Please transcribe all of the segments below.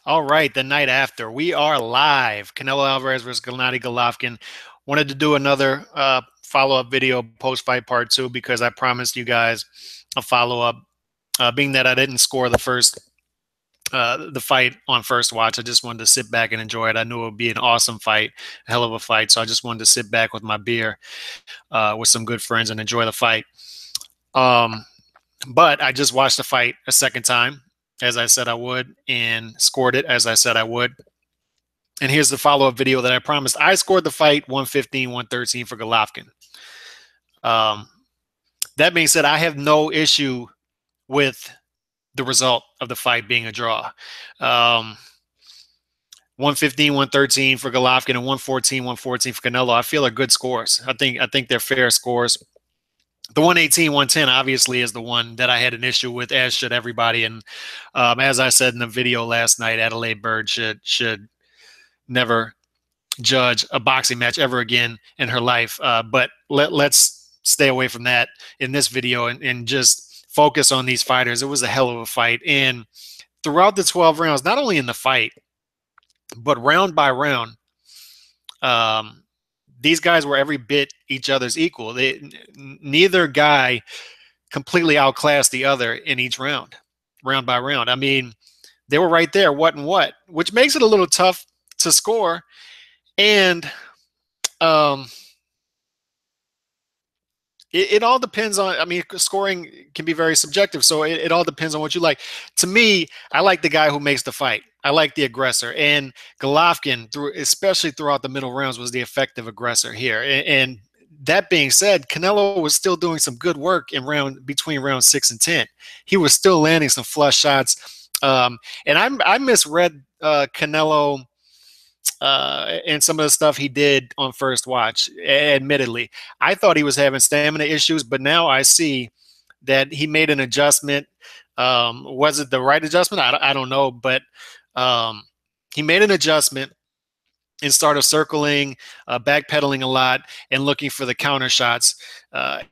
All right, the night after, we are live. Canelo Alvarez versus Gennady Golovkin. Wanted to do another follow-up video, post-fight part two, because I promised you guys a follow-up. Being that I didn't score the fight on first watch, I just wanted to sit back and enjoy it. I knew it would be an awesome fight, a hell of a fight, so I just wanted to sit back with my beer, with some good friends, and enjoy the fight. Um, but I just watched the fight a second time, as I said I would, and scored it as I said I would. And here's the follow-up video that I promised. I scored the fight 115, 113 for Golovkin. Um, that being said, I have no issue with the result of the fight being a draw. 115, 113 for Golovkin and 114, 114 for Canelo. I feel are good scores. I think they're fair scores. The 118, 110 obviously is the one that I had an issue with, as should everybody. And as I said in the video last night, Adelaide Bird should never judge a boxing match ever again in her life. But let's stay away from that in this video and just focus on these fighters. It was a hell of a fight. And throughout the 12 rounds, not only in the fight, but round by round, these guys were every bit each other's equal. Neither guy completely outclassed the other in each round, round by round. I mean, they were right there, what and what, which makes it a little tough to score. And it all depends on, I mean, scoring can be very subjective, so it all depends on what you like. To me, I like the guy who makes the fight. I like the aggressor. And Golovkin, especially throughout the middle rounds, was the effective aggressor here. And that being said, Canelo was still doing some good work between round 6 and 10. He was still landing some flush shots. And I misread Canelo and some of the stuff he did on first watch. Admittedly, I thought he was having stamina issues, but now I see that he made an adjustment. Was it the right adjustment? I don't know, but he made an adjustment and started circling, backpedaling a lot, and looking for the counter shots.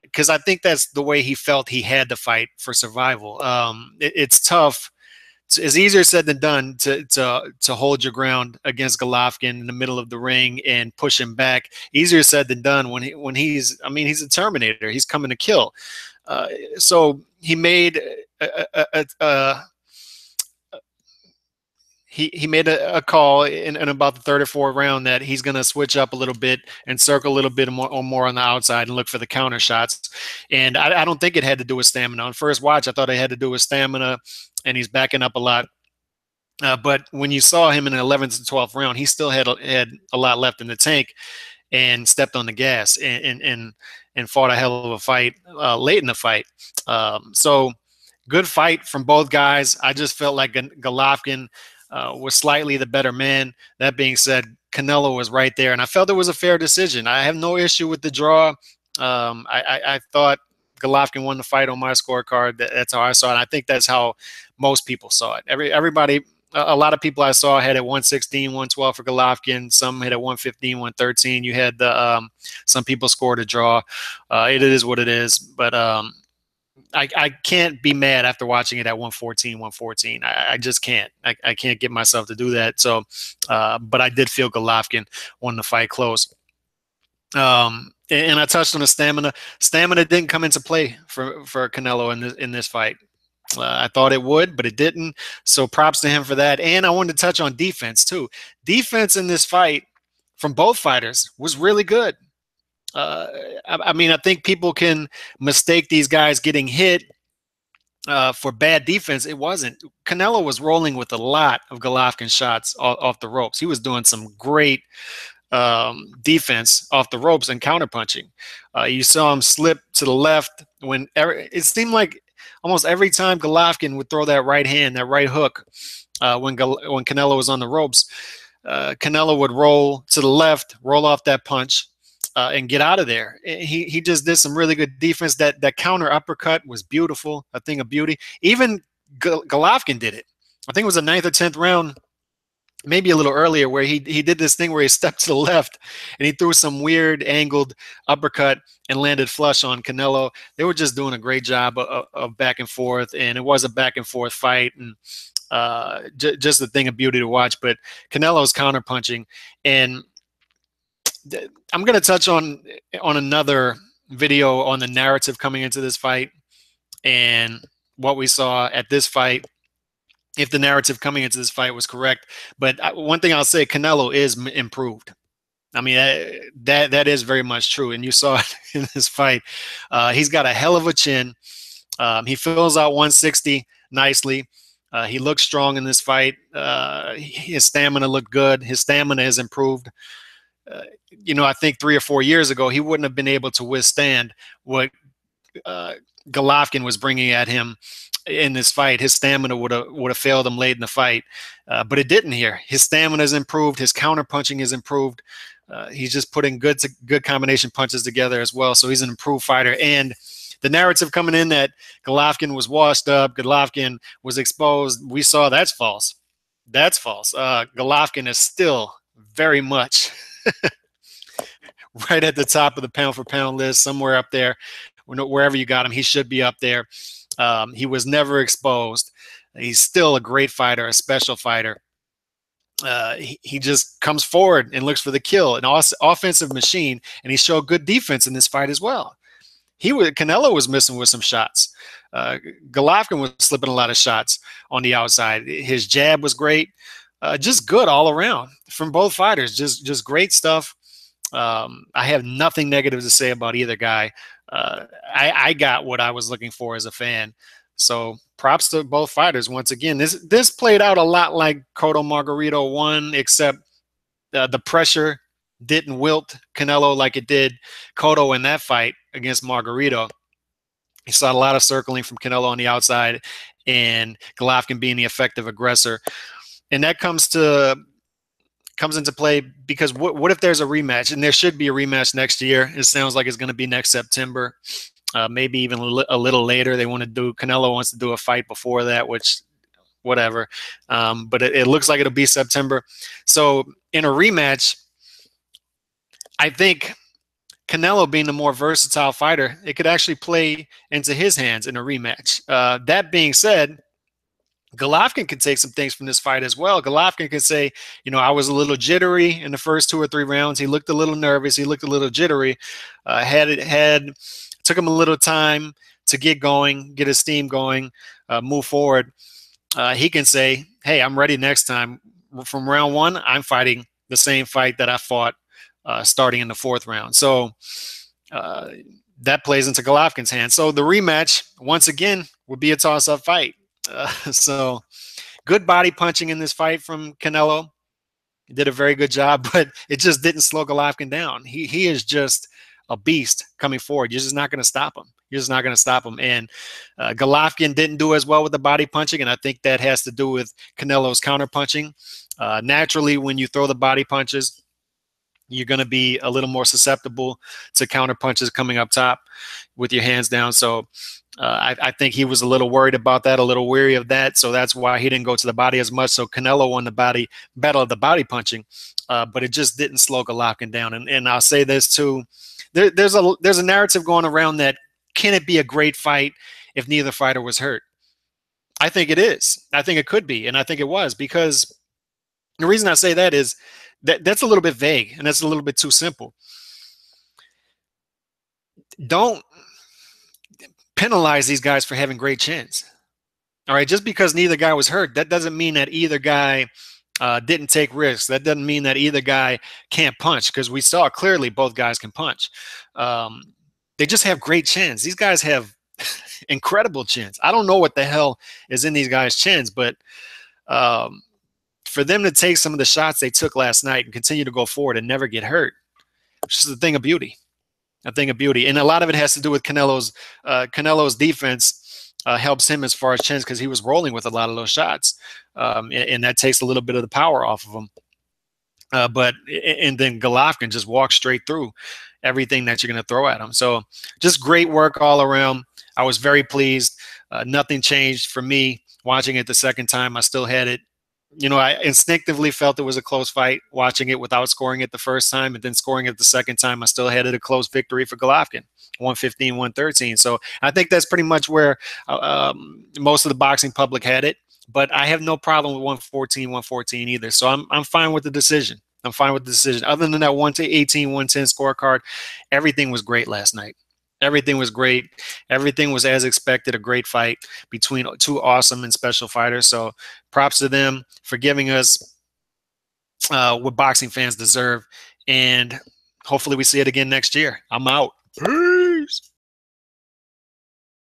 Because I think that's the way he felt he had to fight for survival. It's tough. It's easier said than done to hold your ground against Golovkin in the middle of the ring and push him back. Easier said than done when he's, I mean, he's a Terminator. He's coming to kill. So he made he made a call in about the third or fourth round that he's going to switch up a little bit and circle a little bit more on the outside and look for the counter shots. And I don't think it had to do with stamina. On first watch, I thought it had to do with stamina, and he's backing up a lot. But when you saw him in the 11th and 12th round, he still had a lot left in the tank and stepped on the gas and fought a hell of a fight late in the fight. So good fight from both guys. I just felt like Golovkin was slightly the better man. That being said, Canelo was right there, and I felt it was a fair decision. I have no issue with the draw. I thought Golovkin won the fight on my scorecard. That's how I saw it. I think that's how most people saw it. Everybody, a lot of people I saw had at 116, 112 for Golovkin. Some had at 115, 113. You had some people scored a draw. It is what it is. But I can't be mad after watching it at 114, 114. I just can't. I can't get myself to do that. So, but I did feel Golovkin won the fight close. And I touched on the stamina. Stamina didn't come into play for Canelo in this fight. I thought it would, but it didn't. So props to him for that. And I wanted to touch on defense too. Defense in this fight from both fighters was really good. I mean, I think people can mistake these guys getting hit for bad defense. It wasn't. Canelo was rolling with a lot of Golovkin shots off the ropes. He was doing some great defense off the ropes and counterpunching. You saw him slip to the left when it seemed like almost every time Golovkin would throw that right hand, that right hook, when Canelo was on the ropes, Canelo would roll to the left, roll off that punch, and get out of there. He just did some really good defense. That counter uppercut was beautiful, a thing of beauty. Even Golovkin did it. I think it was the 9th or 10th round, maybe a little earlier, where he did this thing where he stepped to the left and he threw some weird angled uppercut and landed flush on Canelo. They were just doing a great job of back and forth, and it was a back and forth fight. And just a thing of beauty to watch. But Canelo's counterpunching, and I'm going to touch on another video on the narrative coming into this fight and what we saw at this fight, if the narrative coming into this fight was correct. But one thing I'll say, Canelo is improved. I mean, that is very much true, and you saw it in this fight. He's got a hell of a chin. He fills out 160 nicely. He looks strong in this fight. His stamina looked good. His stamina has improved. I think 3 or 4 years ago, he wouldn't have been able to withstand what Golovkin was bringing at him in this fight. His stamina would have failed him late in the fight, but it didn't here. His stamina has improved. His counter punching has improved. He's just putting good combination punches together as well. So he's an improved fighter. And the narrative coming in that Golovkin was washed up, Golovkin was exposed, we saw that's false. That's false. Golovkin is still very much right at the top of the pound for pound list, somewhere up there. Wherever you got him, he should be up there. He was never exposed. He's still a great fighter, a special fighter. He just comes forward and looks for the kill, an offensive machine, and he showed good defense in this fight as well. Canelo was missing with some shots. Golovkin was slipping a lot of shots on the outside. His jab was great. Just good all around from both fighters. Just great stuff. I have nothing negative to say about either guy. I got what I was looking for as a fan. So props to both fighters once again. This played out a lot like Cotto Margarito 1, except the pressure didn't wilt Canelo like it did Cotto in that fight against Margarito. He saw a lot of circling from Canelo on the outside and Golovkin being the effective aggressor. And that comes into play because what if there's a rematch? And there should be a rematch next year. It sounds like it's going to be next September, maybe even a little later. Canelo wants to do a fight before that, which whatever. But it looks like it'll be September. So in a rematch, I think Canelo being the more versatile fighter, it could actually play into his hands in a rematch. That being said, Golovkin could take some things from this fight as well. Golovkin could say, I was a little jittery in the first 2 or 3 rounds. He looked a little nervous. He looked a little jittery. Took him a little time to get going, get his steam going, move forward. He can say, hey, I'm ready next time. From round 1, I'm fighting the same fight that I fought starting in the 4th round. So that plays into Golovkin's hands. So the rematch, once again, would be a toss-up fight. So good body punching in this fight from Canelo. He did a very good job, but it just didn't slow Golovkin down. He is just a beast coming forward. You're just not going to stop him. You're just not going to stop him. And Golovkin didn't do as well with the body punching, and I think that has to do with Canelo's counter punching. Naturally, when you throw the body punches, you're going to be a little more susceptible to counter punches coming up top with your hands down. So I think he was a little worried about that, a little weary of that. So that's why he didn't go to the body as much. So Canelo won the battle of the body punching, but it just didn't slow Golovkin down. And I'll say this too. There's a narrative going around that can it be a great fight if neither fighter was hurt? I think it is. I think it could be. And I think it was, because the reason I say that is that's a little bit vague and that's a little bit too simple. Don't penalize these guys for having great chins. All right, just because neither guy was hurt, that doesn't mean that either guy didn't take risks. That doesn't mean that either guy can't punch, because we saw clearly both guys can punch. They just have great chins. These guys have incredible chins. I don't know what the hell is in these guys' chins, but for them to take some of the shots they took last night and continue to go forward and never get hurt, it's just a thing of beauty. A thing of beauty. And a lot of it has to do with Canelo's defense helps him as far as chins, because he was rolling with a lot of those shots. And that takes a little bit of the power off of him. And then Golovkin just walks straight through everything that you're going to throw at him. So just great work all around. I was very pleased. Nothing changed for me watching it the second time. I still had it. I instinctively felt it was a close fight watching it without scoring it the first time, and then scoring it the second time. I still had it a close victory for Golovkin, 115-113. So I think that's pretty much where most of the boxing public had it. But I have no problem with 114 either. So I'm fine with the decision. I'm fine with the decision. Other than that 118, 110 scorecard, everything was great last night. Everything was great. Everything was as expected. A great fight between two awesome and special fighters. So props to them for giving us what boxing fans deserve. And hopefully we see it again next year. I'm out. Peace.